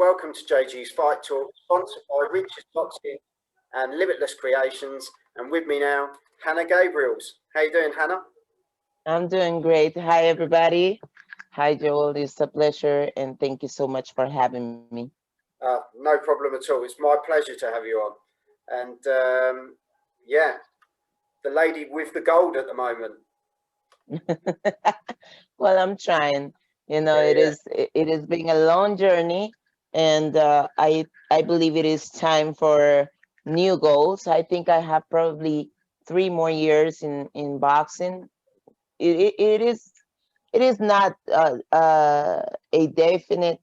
welcome to JG's Fight Talk, sponsored by Richard's Boxing and Limitless Creations. And with me now, Hanna Gabriels. How you doing, Hanna? I'm doing great. Hi, everybody. Hi, Joel. It's a pleasure, and thank you so much for having me. No problem at all. It's my pleasure to have you on. And yeah, the lady with the gold at the moment. Well, I'm trying. Yeah, It yeah, is being a long journey, and I believe it is time for new goals. I think I have probably 3 more years in boxing. It is not a definite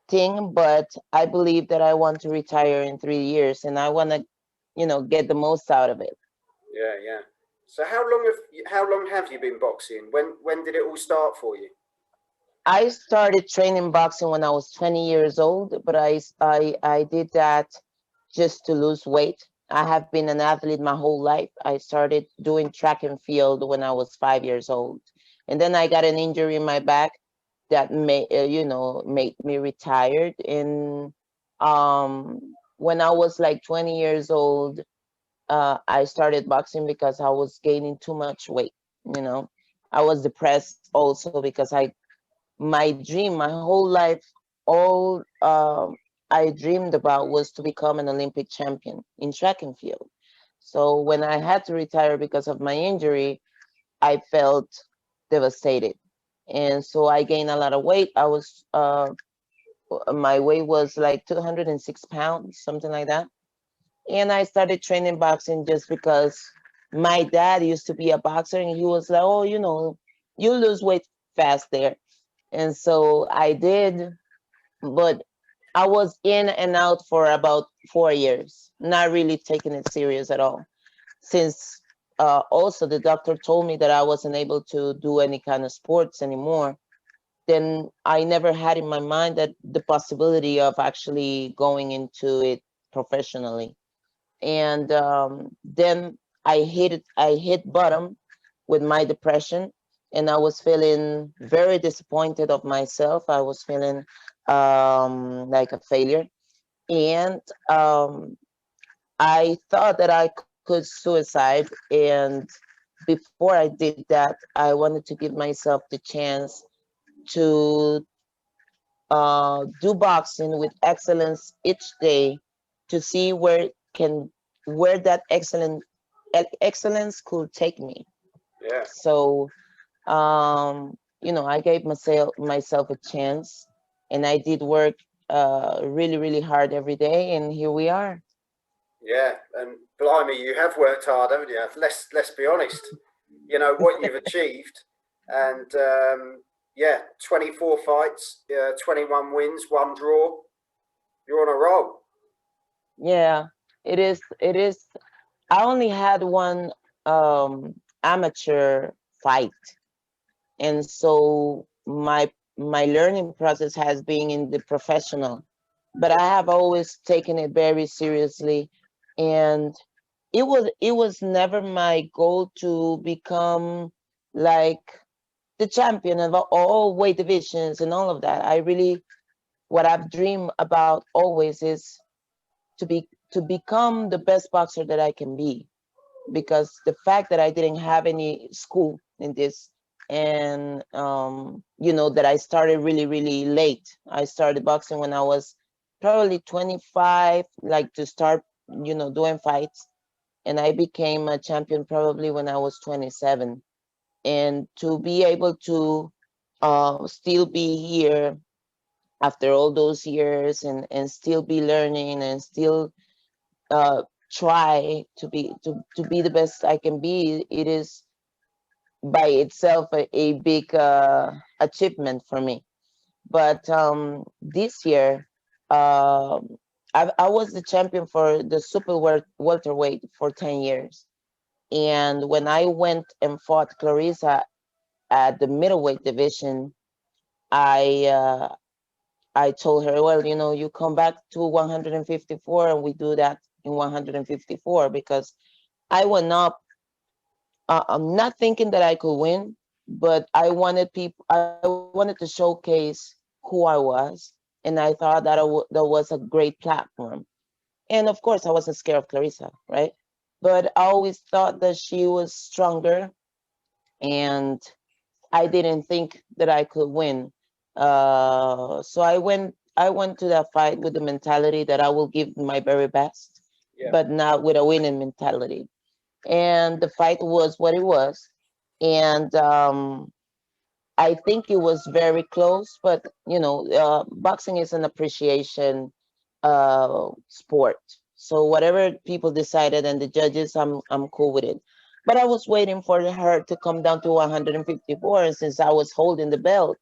thing, but I believe that I want to retire in 3 years, and I want to, get the most out of it. yeah, yeah. So how long have you been boxing? When did it all start for you? I started training boxing when I was 20 years old, but I did that just to lose weight. I have been an athlete my whole life. I started doing track and field when I was 5 years old, and then I got an injury in my back that made me retired. And when I was like 20 years old, I started boxing because I was gaining too much weight. You know, I was depressed also because my dream, my whole life, all I dreamed about was to become an Olympic champion in track and field. So when I had to retire because of my injury, I felt devastated. And so I gained a lot of weight. My weight was like 206 pounds, something like that. And I started training boxing just because my dad used to be a boxer, and he was like, oh, you lose weight fast there. And so I did, but I was in and out for about 4 years, not really taking it serious at all. Since also the doctor told me that I wasn't able to do any kind of sports anymore, then I never had in my mind that the possibility of actually going into it professionally. And then I hit bottom with my depression, and I was feeling very disappointed of myself. I was feeling like a failure, and I thought that I could suicide. And before I did that, I wanted to give myself the chance to do boxing with excellence each day, to see where that excellence could take me. Yeah, So I gave myself a chance, and I did work really, really hard every day, and here we are. yeah. And blimey, you have worked hard, haven't you? Let's be honest. You know what you've achieved, and yeah, 24 fights, 21 wins, one draw. You're on a roll. Yeah, it is. I only had one amateur fight, and so my learning process has been in the professional, but I have always taken it very seriously. And it was never my goal to become like the champion of all weight divisions and all of that. I really, what I've dreamed about always is to become the best boxer that I can be, because the fact that I didn't have any school in this, and that I started really, really late. I started boxing when I was probably 25, like to start doing fights, and I became a champion probably when I was 27. And to be able to still be here after all those years, and still be learning, and still uh, try to be the best I can be, it is by itself a big achievement for me. But this year, I was the champion for the welterweight for 10 years. And when I went and fought Clarissa at the middleweight division, I I told her, well, you come back to 154, and we do that in 154, because I went up. I'm not thinking that I could win, but I wanted to showcase who I was, and I thought that that was a great platform. And of course, I wasn't scared of Claressa, right? But I always thought that she was stronger, and I didn't think that I could win. So I went to that fight with the mentality that I will give my very best, Yeah. but not with a winning mentality. And the fight was what it was, and I think it was very close. But boxing is an appreciation sport. So whatever people decided and the judges, I'm cool with it. But I was waiting for her to come down to 154, and since I was holding the belt,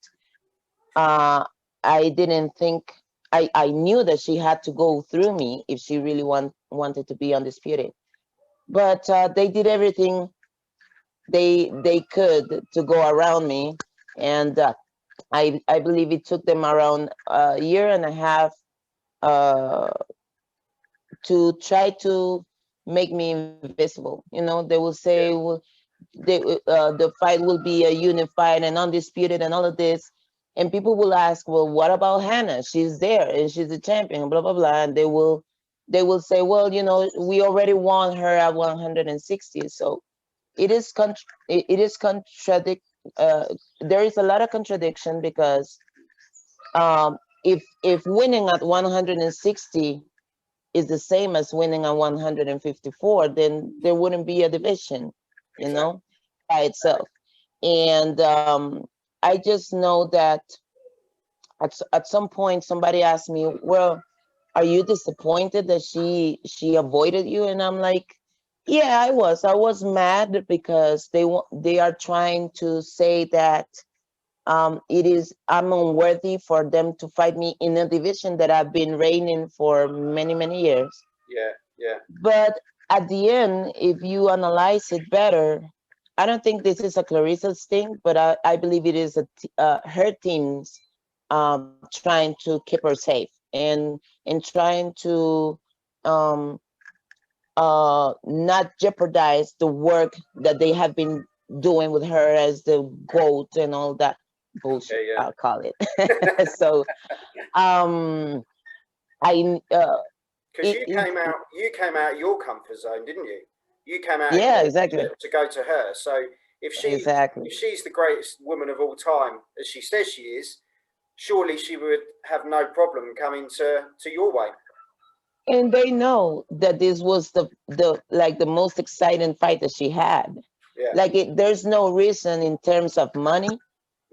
uh, I didn't think I knew that she had to go through me if she really wanted to be undisputed. But they did everything they could to go around me, and I believe it took them around a year and a half uh, to try to make me invisible. They will say, Yeah. well, the fight will be a unified and undisputed and all of this. And people will ask, well, what about Hannah? She's there and she's the champion, blah, blah, blah. And they will say, well, we already won her at 160. So it is contradict. Uh, there is a lot of contradiction because if winning at 160 is the same as winning at 154, then there wouldn't be a division, you Exactly. know, by itself. And I just know that at some point somebody asked me, well, are you disappointed that she avoided you? And I'm like, yeah, I was mad because they are trying to say that I'm unworthy for them to fight me in a division that I've been reigning for many, many years. Yeah. Yeah. But at the end, if you analyze it better, I don't think this is a Clarissa's thing, but I believe it is her team's trying to keep her safe and trying to um, not jeopardize the work that they have been doing with her as the GOAT and all that bullshit, Yeah. I'll call Yeah. it. So um, I Because it, you it came out, your comfort zone, didn't you? You came out of yeah, yours exactly. to go to her. So Exactly. if she's the greatest woman of all time, as she says she is, surely she would have no problem coming to your way. And they know that this was the most exciting fight that she had. Yeah. There's no reason in terms of money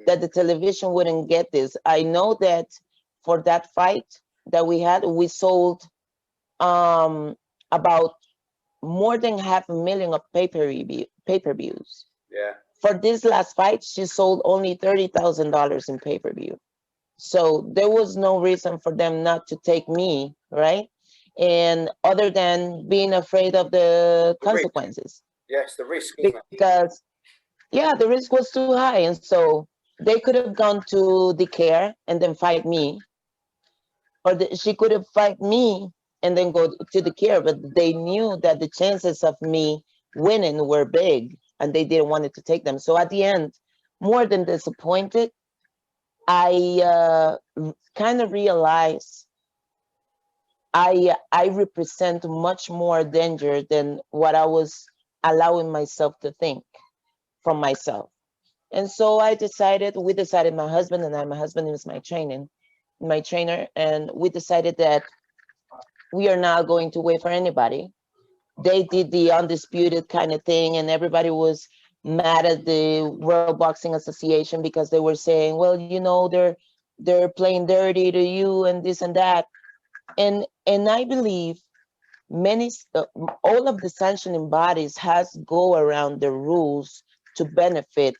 that the television wouldn't get this. I know that for that fight that we had, we sold um about more than 500,000 of pay-per-views. Yeah. For this last fight, she sold only $30,000 in pay-per-view. So there was no reason for them not to take me, right? And other than being afraid of the The risk. consequences, Yes, the risk, isn't it? because yeah, the risk was too high, and so they could have gone to the care and then fight me, or she could have fight me and then go to the care, but they knew that the chances of me winning were big, and they didn't want it to take them. So at the end, more than disappointed, I kind of realized I represent much more danger than what I was allowing myself to think from myself. And so we decided, my husband and I, my husband is my trainer, and we decided that we are not going to wait for anybody. They did the undisputed kind of thing, and everybody was mad at the World Boxing Association because they were saying, well, they're playing dirty to you and this and that. And I believe many all of the sanctioning bodies has go around the rules to benefit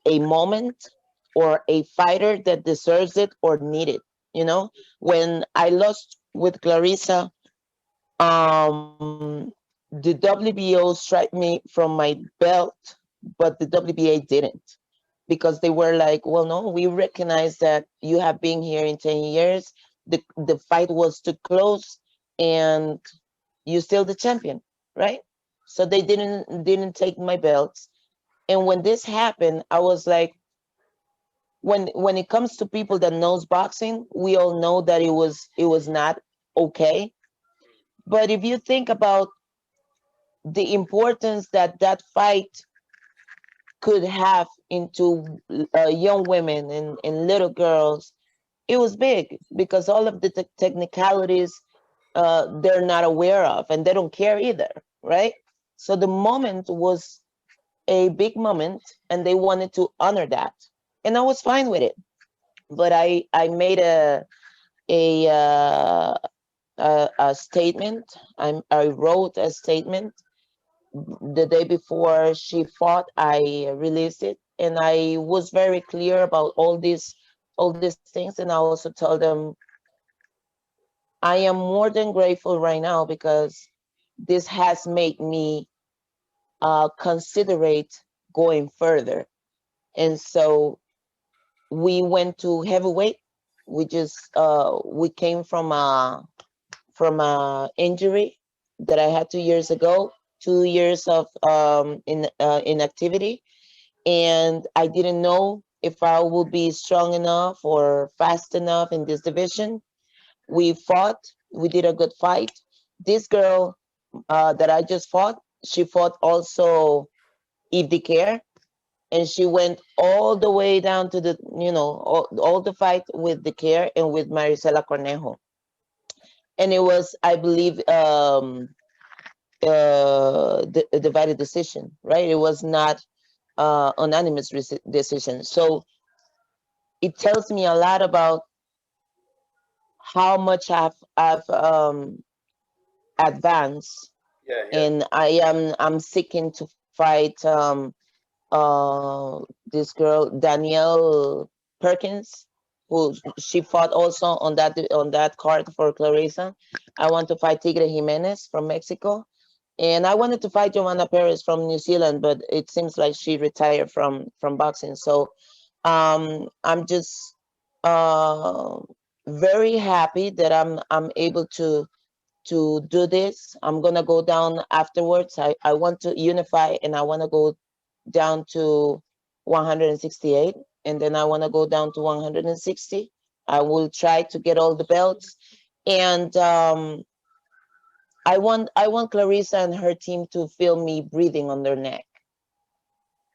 a moment or a fighter that deserves it or need it. When I lost with Claressa, the WBO struck me from my belt, but the WBA didn't, because they were like, well, no, we recognize that you have been here in 10 years. The fight was too close, and you're still the champion, right? So they didn't take my belts. And when this happened, I was like, when it comes to people that knows boxing, we all know that it was not okay. But if you think about the importance that that fight could have into young women and little girls, it was big because all of the technicalities they're not aware of and they don't care either, right? So the moment was a big moment and they wanted to honor that. And I was fine with it. But I made a, uh, a statement. I wrote a statement the day before she fought. I released it, and I was very clear about all these things. And I also told them I am more than grateful right now because this has made me considerate going further. And so we went to heavyweight. We came from a injury that I had 2 years ago, 2 years of inactivity, and I didn't know if I would be strong enough or fast enough in this division. We fought. We did a good fight. This girl that I just fought, she fought also Eve Care, and she went all the way down to all the fight with the care and with Marisela Cornejo. And it was, I believe, the divided decision, right? It was not unanimous decision. So it tells me a lot about how much I've advanced, Yeah, yeah, and I'm seeking to fight this girl Danielle Perkins, who she fought also on that card for Claressa. I want to fight Tigre Jimenez from Mexico, and I wanted to fight Joanna Perez from New Zealand, but it seems like she retired from boxing. So I'm just uh, very happy that I'm able to do this. I'm gonna go down afterwards. I want to unify, and I want to go down to 168, and then I want to go down to 160. I will try to get all the belts, and I want Claressa and her team to feel me breathing on their neck.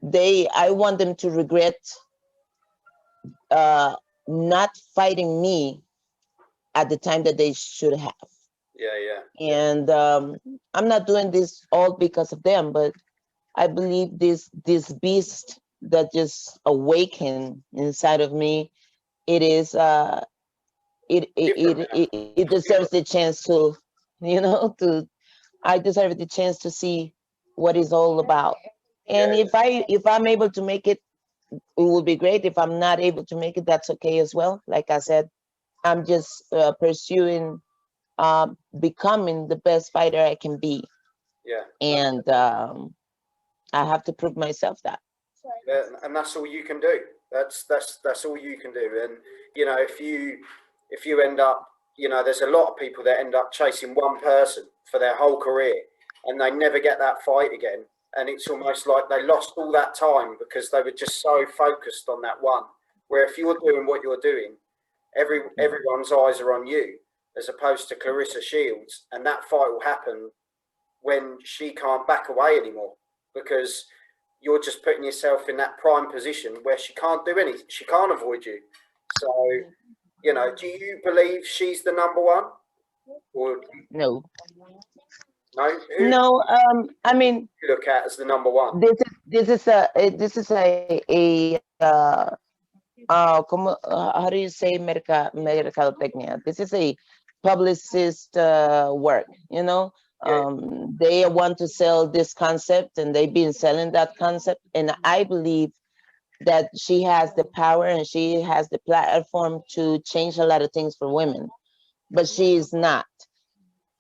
I want them to regret uh, not fighting me at the time that they should have. yeah, yeah, yeah, And I'm not doing this all because of them, but I believe this beast that just awakened inside of me, it is different now. it deserves the chance to, to I deserve the chance to see what it's all about. And Yeah, if I'm able to make it, it would be great. If I'm not able to make it, that's okay as well. Like I said, I'm just pursuing becoming the best fighter I can be, yeah. No, and I have to prove myself that. yeah, and that's all you can do. That's all you can do. And you know, if you end up, there's a lot of people that end up chasing one person for their whole career, and they never get that fight again. And it's almost like they lost all that time because they were just so focused on that one. Where if you're doing what you're doing, everyone's eyes are on you, as opposed to Claressa Shields, and that fight will happen when she can't back away anymore because you're just putting yourself in that prime position where she can't do anything. She can't avoid you. So, do you believe she's the number one? Or No, no? Who do no. I mean, you look at as the number one? how do you say mercadotecnia? This is a publicist work. Yeah, They want to sell this concept, and they've been selling that concept. And I believe that she has the power and she has the platform to change a lot of things for women, but she is not.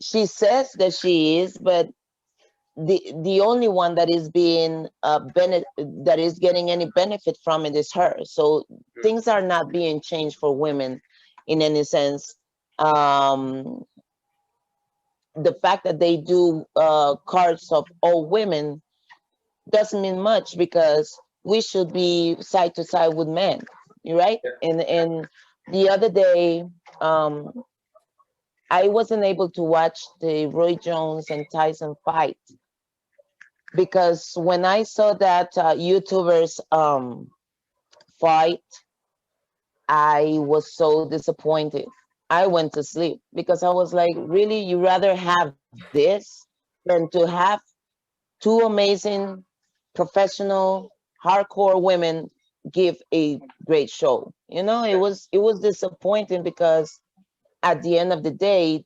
She says that she is, but the only one that is being that is getting any benefit from it is her. So mm, things are not being changed for women in any sense. um the fact that they do cards of all women doesn't mean much because we should be side to side with men. right? And the other day, I wasn't able to watch the Roy Jones and Tyson fight because when I saw that YouTubers fight, I was so disappointed. I went to sleep because I was like, really, you rather have this than to have two amazing professional hardcore women give a great show. You know, it was disappointing because at the end of the day,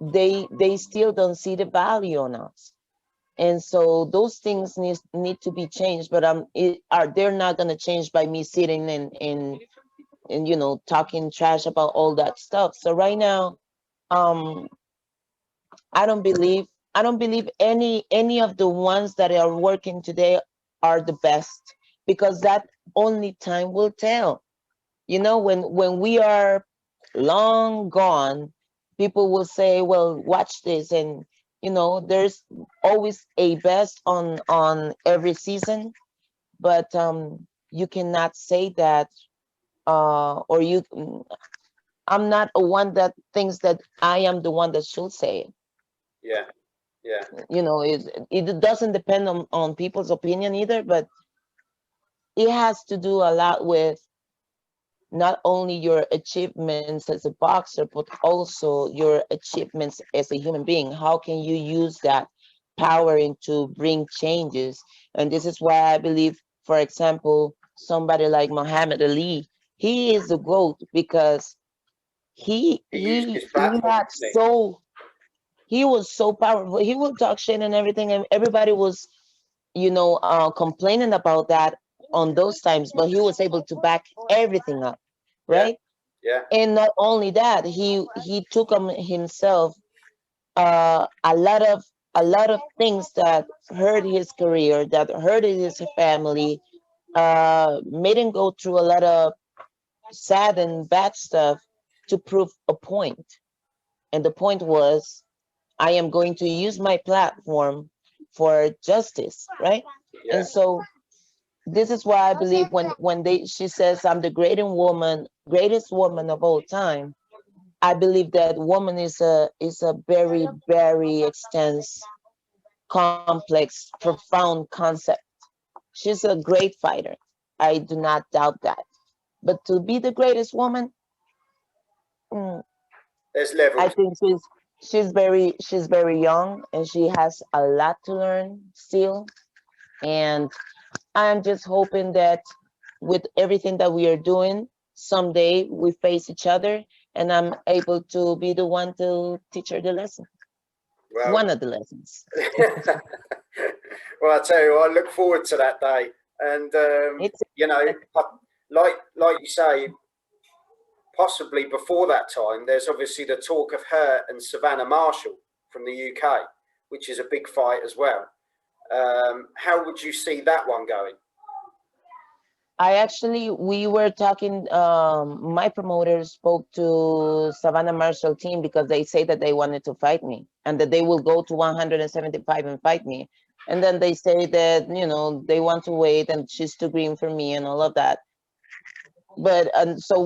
they still don't see the value on us. And so those things need to be changed, but they're not going to change by me sitting and talking trash about all that stuff. So right now, um I don't believe any of the ones that are working today are the best, because that only time will tell. When we are long gone, people will say, well, watch this. And there's always a best on every season, but you cannot say that, or I'm not a one that thinks that I am the one that should say it. Yeah, yeah, It doesn't depend on people's opinion either, but it has to do a lot with not only your achievements as a boxer, but also your achievements as a human being. How can you use that power into bring changes? And this is why I believe, for example, somebody like Muhammad Ali, he is the GOAT because he he used he his he platform, had didn't so he was so powerful. He would talk shit and everything, and everybody was, complaining about that on those times. But he was able to back everything up, he? Yeah, right? yeah, And not only that, he took on himself a lot of things that hurt his career, that hurt his family, made him go through a lot of sad and bad stuff to prove a point. And the point was, I am going to use my platform for justice, right? yeah. And so this is why I believe when she says I'm the greatest woman of all time, I believe that woman is a very, very extensive, complex, profound concept. She's a great fighter. I do not doubt that. But to be the greatest woman, mm, There's I levels. think she's very young and she has a lot to learn still. And I'm just hoping that with everything that we are doing, someday we face each other and I'm able to be the one to teach her the lesson. Well, One of the lessons. well, I tell you, I look forward to that day, and It's like you say, possibly before that time, there's obviously the talk of her and Savannah Marshall from the UK, which is a big fight as well. How would you see that one going? we were talking, my promoter spoke to Savannah Marshall team because they say that they wanted to fight me and that they will go to 175 and fight me. And then they say that, they want to wait and she's too green for me and all of that. But and so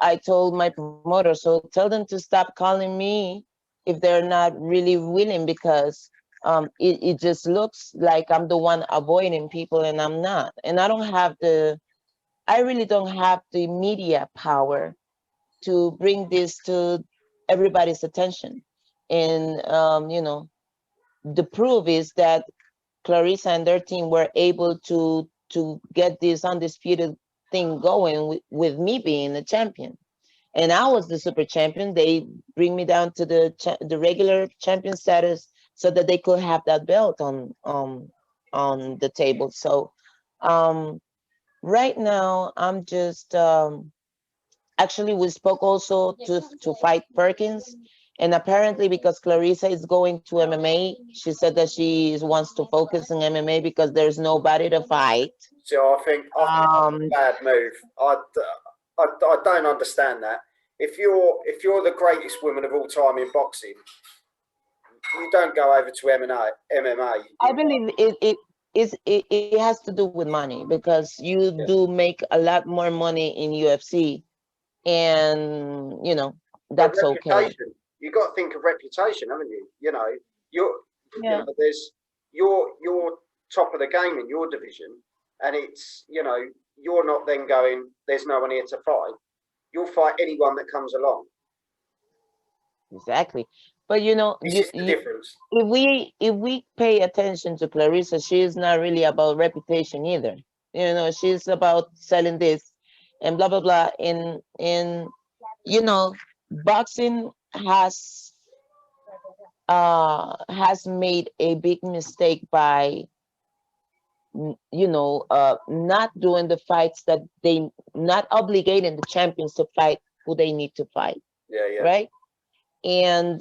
I told my promoter, so tell them to stop calling me if they're not really willing, because it just looks like I'm the one avoiding people and I'm not. And I really don't have the media power to bring this to everybody's attention. And the proof is that Claressa and their team were able to get this undisputed thing going with me being the champion. And I was the super champion. They bring me down to the regular champion status so that they could have that belt on the table. So um, right now I'm just actually, we spoke also to fight Perkins. And apparently, because Claressa is going to MMA, she said that she wants to focus on MMA because there's nobody to fight. So I think that's Um, a bad move. I don't understand that. If you're the greatest woman of all time in boxing, you don't go over to MMA. I believe it. it has to do with money, because you Yeah. do make a lot more money in UFC, and But that's okay. reputation, you got to think of reputation, haven't you? You're, Yeah, there's you're top of the game in your division, and it's you're not then going. There's no one here to fight. You'll fight anyone that comes along. exactly. But This is the difference. if we pay attention to Claressa, she is not really about reputation either. She's about selling this and blah blah blah. And you know, boxing has made a big mistake by not doing the fights that they not obligating the champions to fight who they need to fight, Yeah, yeah, right? And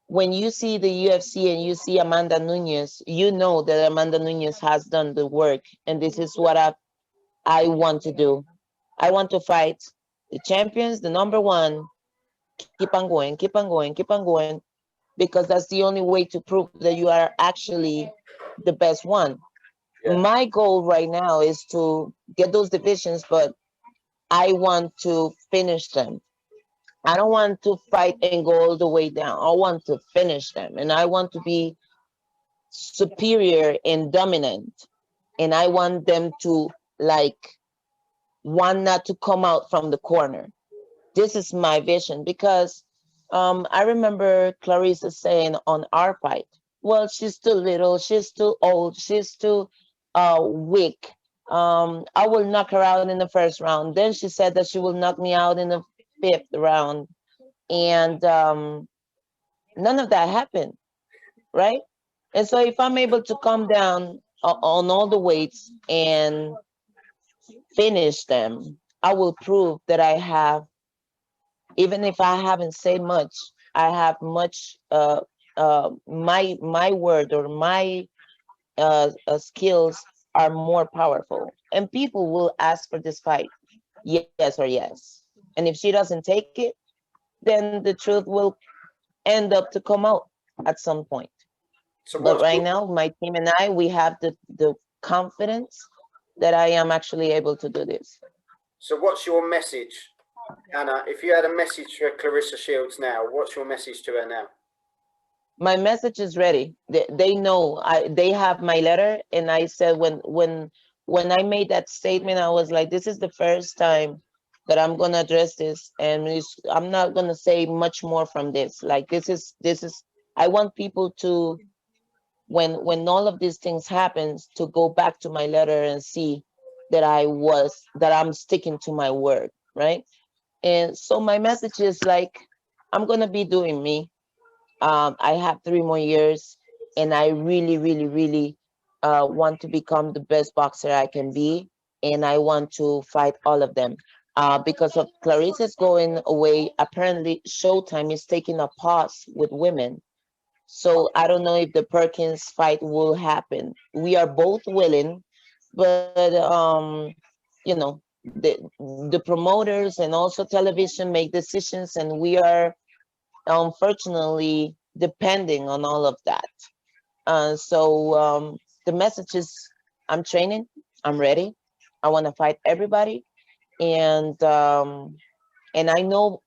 when you see the UFC and you see Amanda Nunes, you know that Amanda Nunes has done the work, and this is what I want to do. I want to fight the champions, the number one. Keep on going, keep on going, keep on going, because that's the only way to prove that you are actually the best one. yeah. My goal right now is to get those divisions, but I want to finish them. I don't want to fight and go all the way down. I want to finish them, and I want to be superior and dominant. And I want them to like want not to come out from the corner. This is my vision, because I remember Clarissa saying on our fight, well, she's too little, she's too old, she's too weak. I will knock her out in the first round. Then she said that she will knock me out in the fifth round. And none of that happened, right? And so if I'm able to come down on all the weights and finish them, I will prove that I have, even if I haven't said much, I have much. My word or my skills are more powerful, and people will ask for this fight, yes or yes. And if she doesn't take it, then the truth will end up to come out at some point. So But what's right your, now, my team and I, we have the confidence that I am actually able to do this. what's your message, Anna? If you had a message for Claressa Shields now, what's your message to her now? My message is ready. They know. They have my letter, and I said when I made that statement, I was like, this is the first time that I'm gonna address this, and I'm not gonna say much more from this. Like this is. I want people to, when all of these things happens, to go back to my letter and see that I'm sticking to my word, right? And so my message is like, I'm gonna be doing me. I have 3 more years, and I really, really, really want to become the best boxer I can be, and I want to fight all of them. Because of Clarissa's going away, apparently Showtime is taking a pause with women. So I don't know if the Perkins fight will happen. We are both willing, but you know, the promoters and also television make decisions, and we are unfortunately depending on all of that. So the message is, I'm training, I'm ready, I want to fight everybody, and I know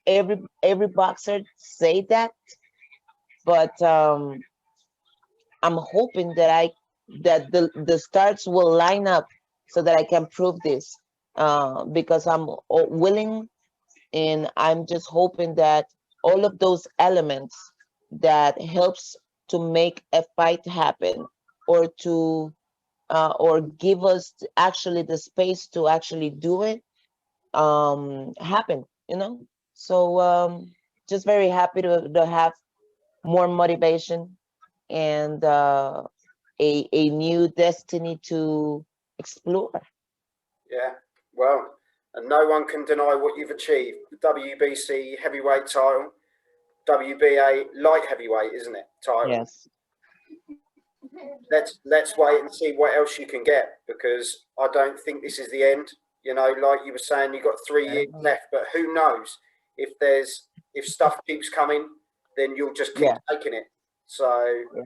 every boxer say that, but I'm hoping that the stars will line up so that I can prove this, because I'm willing, and I'm just hoping that all of those elements that helps to make a fight happen, or to or give us actually the space to actually do it, happen. So just very happy to have more motivation, and a new destiny to explore. Yeah, well, and no one can deny what you've achieved. The WBC heavyweight title, WBA light heavyweight, isn't it? Title. Yes. Let's wait and see what else you can get, because I don't think this is the end. Like you were saying, you've got 3 years left, but who knows if stuff keeps coming, then you'll just keep Yeah. taking it. So Yeah.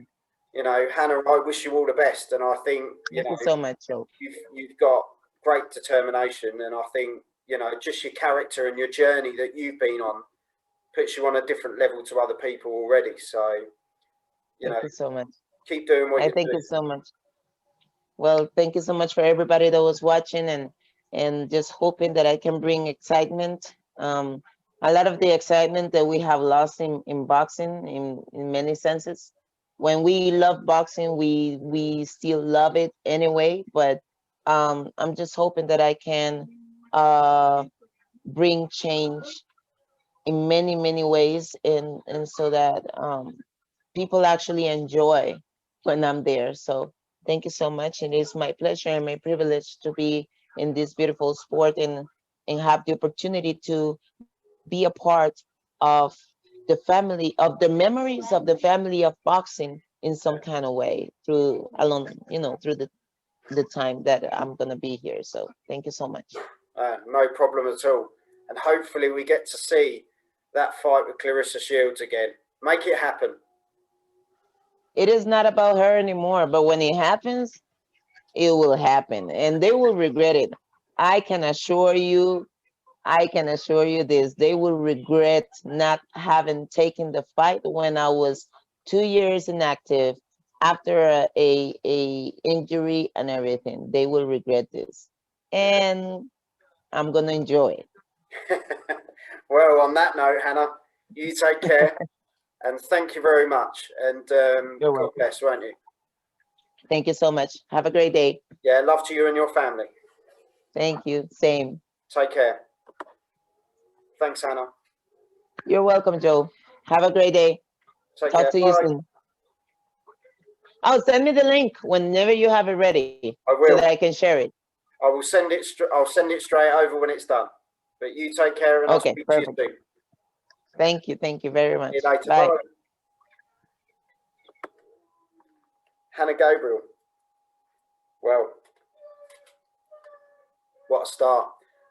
you know, Hannah, I wish you all the best, and I think Thank you so much, Joe. you've got great determination, and I think, you know, just your character and your journey that you've been on puts you on a different level to other people already. So, you know, Thank you so much. keep doing what I you're thank doing. you so much. Well, thank you so much for everybody that was watching, and just hoping that I can bring excitement. A lot of the excitement that we have lost in boxing in many senses. When we love boxing, we still love it anyway. But I'm just hoping that I can bring change in many ways, and so that people actually enjoy when I'm there. So thank you so much. It is my pleasure and my privilege to be in this beautiful sport, and have the opportunity to be a part of the family, of the memories of the family of boxing in some kind of way through along, through the time that I'm gonna be here. So thank you so much. No problem at all. And hopefully we get to see that fight with Claressa Shields again. Make it happen. It is not about her anymore, but when it happens, it will happen, and they will regret it. I can assure you, I can assure you this, they will regret not having taken the fight when I was 2 years inactive after a injury and everything. They will regret this. And I'm gonna enjoy it. Well, on that note, Hannah, you take care and thank you very much. And You're God welcome. bless, won't you? Thank you so much. Have a great day. Yeah, love to you and your family. Thank you. Same. Take care. Thanks, Hannah. You're welcome, Joe. Have a great day. Take Talk care. to you Bye. soon. Oh, send me the link whenever you have it ready I so will. that I can share it. I will send it. I'll send it straight over when it's done. But you take care, and I'll Okay, speak to you perfect. soon. Thank you. Thank you very See much. you later. Bye. Bye. Hanna Gabriel. Well, what a start.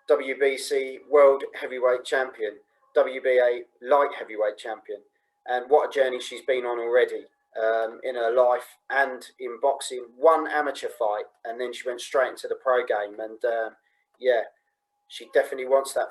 WBC World Heavyweight Champion, WBA Light Heavyweight Champion, and what a journey she's been on already in her life and in boxing. One amateur fight, and then she went straight into the pro game. And yeah, she definitely wants that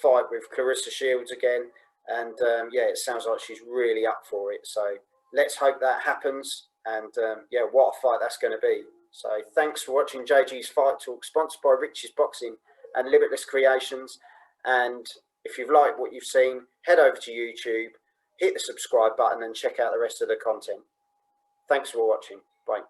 fight with Claressa Shields again. And yeah, it sounds like she's really up for it. So let's hope that happens. And yeah, what a fight that's going to be. So thanks for watching JG's Fight Talk, sponsored by Rich's Boxing and Limitless Creations. And if you've liked what you've seen, head over to YouTube, hit the subscribe button and check out the rest of the content. Thanks for watching. Bye.